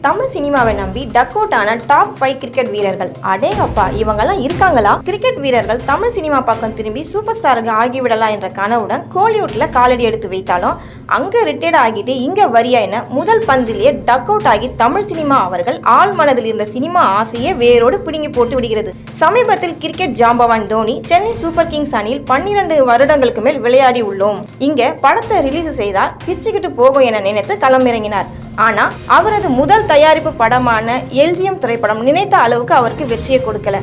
தமிழ் சினிமாவை நம்பி duck out ஆன டாப் 5 கிரிக்கெட் வீரர்கள். அடேங்கப்பா, இவங்கெல்லாம் இருக்காங்களா? கிரிக்கெட் வீரர்கள் தமிழ் சினிமா பக்கம் திரும்பி சூப்பர் ஸ்டாருக்கு ஆகிவிடலாம் என்ற கனவுடன் கோலிவுட்ல காலடி எடுத்து வைத்தாலும் அங்க ரிட்டையர்ட் ஆகிட்டு இங்க வரியா என முதல் பந்திலேயே டக் அவுட் ஆகி தமிழ் சினிமா அவர்கள் ஆள் மனதில் இருந்த சினிமா ஆசையே வேரோடு பிடுங்கி போட்டு விடுகிறது. சமீபத்தில் கிரிக்கெட் ஜாம்பவான் தோனி சென்னை சூப்பர் கிங்ஸ் அணியில் 12 வருடங்களுக்கு மேல் விளையாடி உள்ளோம். இங்க படத்தை ரிலீஸ் செய்தால் பிச்சுக்கிட்டு போகும் என நினைத்து களமிறங்கினார். ஆனா அவரது முதல் தயாரிப்பு படமான எல்ஜிஎம் திரைப்படம் நினைத்த அளவுக்கு அவருக்கு வெற்றியை கொடுக்கல.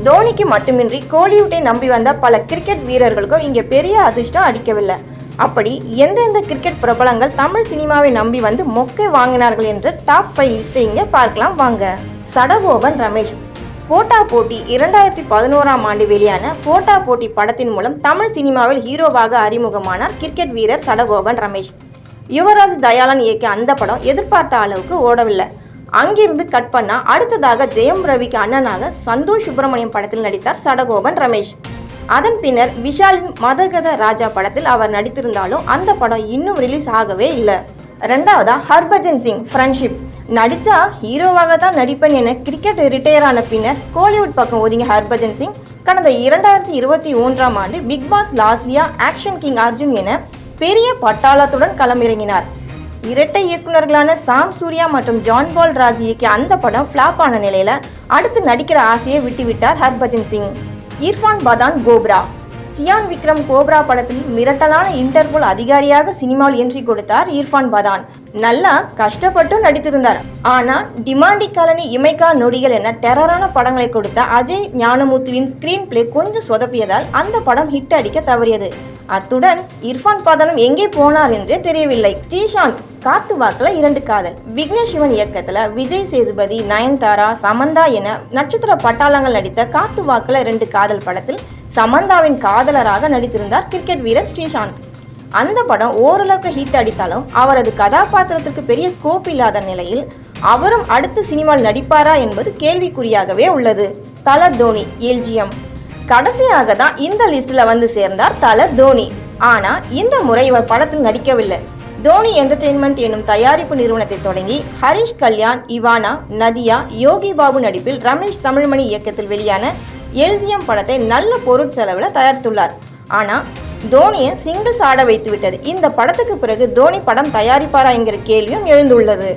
தோனிக்கு மட்டுமின்றி கோலிவுட்டை நம்பி வந்த பல கிரிக்கெட் வீரர்களுக்கும் இங்க பெரிய அதிர்ஷ்டம் அடிக்கவில்லை. அப்படி எந்தெந்த கிரிக்கெட் பிரபலங்கள் தமிழ் சினிமாவை நம்பி வந்து மொக்கை வாங்கினார்கள் என்ற டாப் 5 லிஸ்ட்டை இங்க பார்க்கலாம் வாங்க. சடகோபன் ரமேஷ். போட்டா போட்டி 2011ஆம் ஆண்டு வெளியான போட்டா போட்டி படத்தின் மூலம் தமிழ் சினிமாவில் ஹீரோவாக அறிமுகமானார் கிரிக்கெட் வீரர் சடகோபன் ரமேஷ். யுவராஜ் தயாளன் இயக்கிய அந்த படம் எதிர்பார்த்த அளவுக்கு ஓடவில்லை. அங்கிருந்து கட் பண்ணா அடுத்ததாக ஜெயம் ரவிக்கு அண்ணனாக சந்தோஷ் சுப்பிரமணியம் படத்தில் நடித்தார் சடகோபன் ரமேஷ். அதன் பின்னர் விஷாலின் மதகத ராஜா படத்தில் அவர் நடித்திருந்தாலும் அந்த படம் இன்னும் ரிலீஸ் ஆகவே இல்லை. ரெண்டாவதா ஹர்பஜன் சிங் ஃப்ரெண்ட்ஷிப். நடிச்சா ஹீரோவாக தான் நடிப்பேன் என கிரிக்கெட் ரிட்டையர் ஆன பின்னர் கோலிவுட் பக்கம் ஒதுங்கிய ஹர்பஜன் சிங் கடந்த 2021ஆம் ஆண்டு Bigg Boss Losliya, action king Arjun என பெரிய பட்டாளத்துடன் களமிறங்கினார். இரட்டை இயக்குநர்களான சாம் சூர்யா மற்றும் ஜான் பால் ராஜ் இயக்கிய அந்த படம் ஃபிளாப் ஆன நிலையில அடுத்து நடிக்கிற ஆசையை விட்டுவிட்டார் ஹர்பஜன் சிங். இர்ஃபான் பதான் கோப்ரா. சியான் விக்ரம் கோப்ரா படத்தில் மிரட்டலான இன்டர்போல் அதிகாரியாக சினிமாவில் என்ட்ரி கொடுத்தார் இர்ஃபான் பதான். நல்லா கஷ்டப்பட்டும் நடித்திருந்தார். ஆனா டிமாண்டி காலனி, இமைக்கா நொடிகள் என டெரரான படங்களை கொடுத்த அஜய் ஞானமுத்துவின் ஸ்கிரீன் பிளே கொஞ்சம் சொதப்பியதால் அந்த படம் ஹிட் அடிக்க தவறியது. அத்துடன் இர்ஃபான் பதானும் எங்கே போனார் என்றே தெரியவில்லை. ஸ்ரீசாந்த். காத்து வாக்குல 2 காதல். விக்னேஷ் சிவன் இயக்கத்துல விஜய் சேதுபதி, நயன்தாரா, சமந்தா என நட்சத்திர பட்டாளங்கள் நடித்த காத்து வாக்குல 2 காதல் படத்தில் சமந்தாவின் காதலராக நடித்திருந்தார் கிரிக்கெட் வீரர் ஸ்ரீசாந்த். அந்த படம் ஓரளவுக்கு ஹிட் அடித்தாலும் அவரது கதாபாத்திரத்திற்கு பெரிய ஸ்கோப் இல்லாத நிலையில் அவரும் அடுத்த சினிமாவில் நடிப்பாரா என்பது கேள்விக்குறியாகவே உள்ளது. தல தோனி எல்ஜிஎம். கடைசியாக தான் இந்த லிஸ்ட்ல வந்து சேர்ந்தார் தல தோனி. ஆனா இந்த முறை இவர் படத்தில் நடிக்கவில்லை. தோனி என்டர்டெயின்மெண்ட் எனும் தயாரிப்பு நிறுவனத்தை தொடங்கி ஹரிஷ் கல்யாண், இவானா, நதியா, யோகி பாபு நடிப்பில் ரமேஷ் தமிழ்மணி இயக்கத்தில் வெளியான எல்ஜிஎம் படத்தை நல்ல பொருட்செலவில் தயாரித்துள்ளார். ஆனா தோனியை சிங்கிள்ஸ் ஆட வைத்து விட்டது. இந்த படத்துக்கு பிறகு தோனி படம் தயாரிப்பாரா என்கிற கேள்வியும் எழுந்துள்ளது.